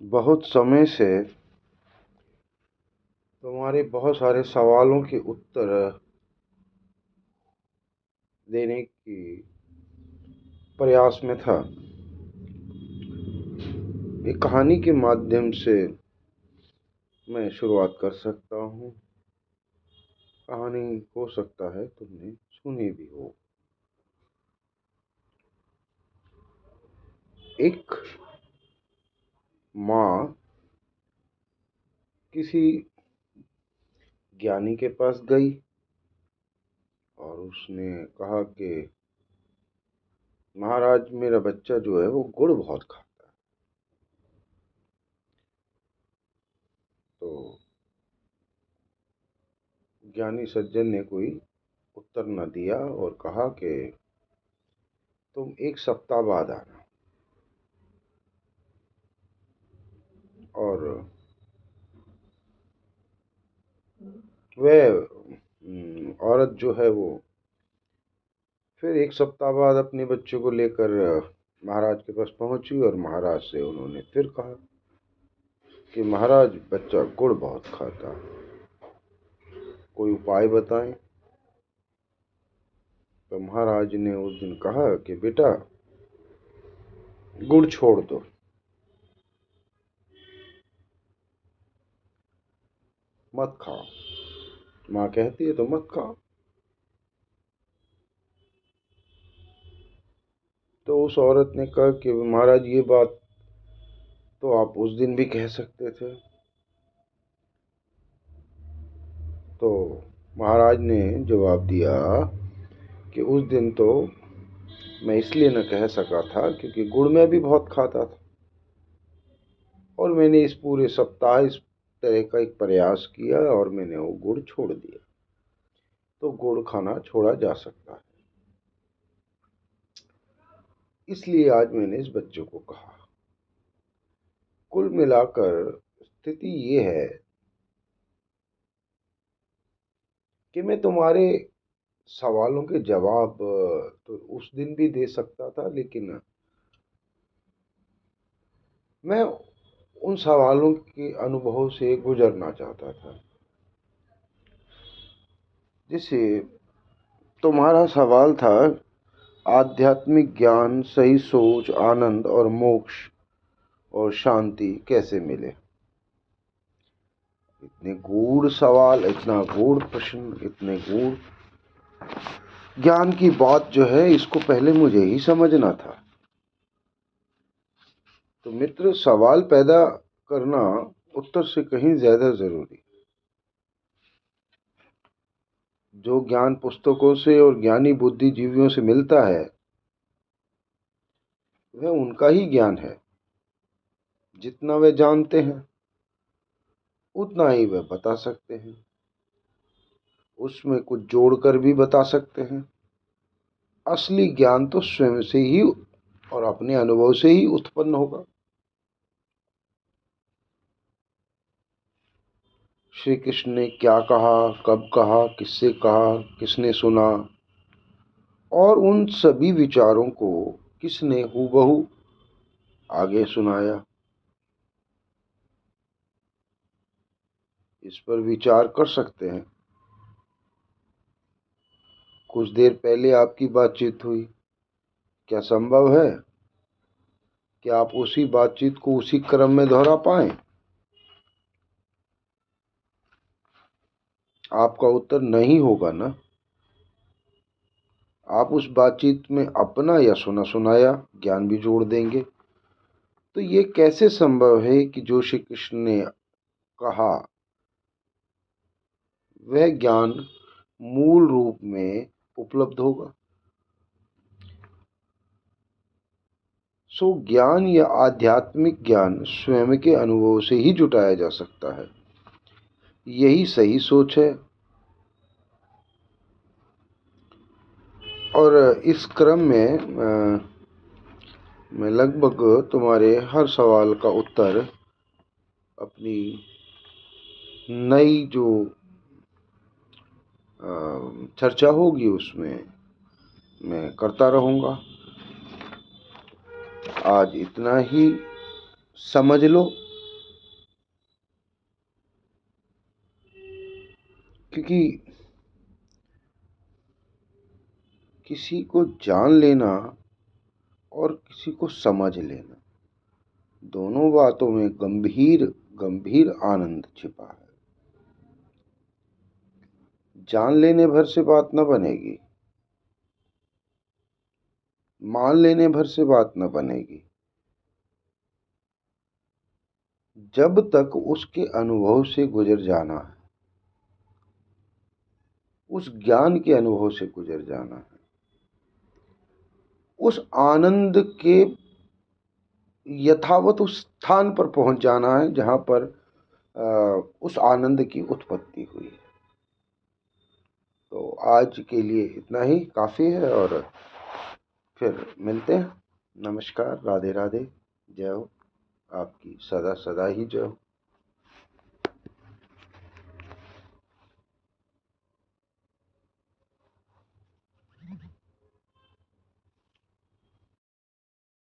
बहुत समय से तुम्हारे बहुत सारे सवालों के उत्तर देने की प्रयास में था। एक कहानी के माध्यम से मैं शुरुआत कर सकता हूँ। कहानी हो सकता है तुमने सुनी भी हो। एक माँ किसी ज्ञानी के पास गई और उसने कहा कि महाराज, मेरा बच्चा जो है वो गुड़ बहुत खाता है। तो ज्ञानी सज्जन ने कोई उत्तर न दिया और कहा कि तुम एक सप्ताह बाद आना। और वह औरत जो है वो फिर एक सप्ताह बाद अपने बच्चे को लेकर महाराज के पास पहुंची और महाराज से उन्होंने फिर कहा कि महाराज, बच्चा गुड़ बहुत खाता है, कोई उपाय बताएं। तो महाराज ने उस दिन कहा कि बेटा, गुड़ छोड़ दो। मत खाओ। माँ कहती है तो मत खाओ। तो उस औरत ने कहा कि महाराज, ये बात तो आप उस दिन भी कह सकते थे। तो महाराज ने जवाब दिया कि उस दिन तो मैं इसलिए न कह सका था क्योंकि गुड़ मैं भी बहुत खाता था और मैंने इस पूरे सप्ताह इस तरह का एक प्रयास किया और मैंने वो गुड़ छोड़ दिया। तो गुड़ खाना छोड़ा जा सकता है। इसलिए आज मैंने इस बच्चे को कहा। कुल मिलाकर स्थिति ये है कि मैं तुम्हारे सवालों के जवाब तो उस दिन भी दे सकता था, लेकिन मैं उन सवालों के अनुभव से गुजरना चाहता था। जैसे तुम्हारा सवाल था, आध्यात्मिक ज्ञान, सही सोच, आनंद और मोक्ष और शांति कैसे मिले। इतने गूढ़ सवाल, इतना गूढ़ प्रश्न, इतने गूढ़ ज्ञान की बात जो है, इसको पहले मुझे ही समझना था। तो मित्र, सवाल पैदा करना उत्तर से कहीं ज्यादा जरूरी। जो ज्ञान पुस्तकों से और ज्ञानी बुद्धिजीवियों से मिलता है वह उनका ही ज्ञान है। जितना वे जानते हैं उतना ही वे बता सकते हैं। उसमें कुछ जोड़कर भी बता सकते हैं। असली ज्ञान तो स्वयं से ही और अपने अनुभव से ही उत्पन्न होगा। श्री कृष्ण ने क्या कहा, कब कहा, किससे कहा, किसने सुना और उन सभी विचारों को किसने हूबहू आगे सुनाया, इस पर विचार कर सकते हैं। कुछ देर पहले आपकी बातचीत हुई, क्या संभव है कि आप उसी बातचीत को उसी क्रम में दोहरा पाएं? आपका उत्तर नहीं होगा ना। आप उस बातचीत में अपना या सुना सुनाया ज्ञान भी जोड़ देंगे। तो ये कैसे संभव है कि जो श्री कृष्ण ने कहा वह ज्ञान मूल रूप में उपलब्ध होगा। सो ज्ञान या आध्यात्मिक ज्ञान स्वयं के अनुभव से ही जुटाया जा सकता है। यही सही सोच है। और इस क्रम में मैं लगभग तुम्हारे हर सवाल का उत्तर अपनी नई जो चर्चा होगी उसमें मैं करता रहूँगा। आज इतना ही समझ लो। क्योंकि किसी को जान लेना और किसी को समझ लेना, दोनों बातों में गंभीर गंभीर आनंद छिपा है। जान लेने भर से बात न बनेगी, मान लेने भर से बात न बनेगी, जब तक उसके अनुभव से गुजर जाना है, उस ज्ञान के अनुभव से गुजर जाना है, उस आनंद के यथावत उस स्थान पर पहुंच जाना है जहां पर उस आनंद की उत्पत्ति हुई है। तो आज के लिए इतना ही काफ़ी है और फिर मिलते हैं। नमस्कार, राधे राधे, जय हो, आपकी सदा सदा ही जय हो।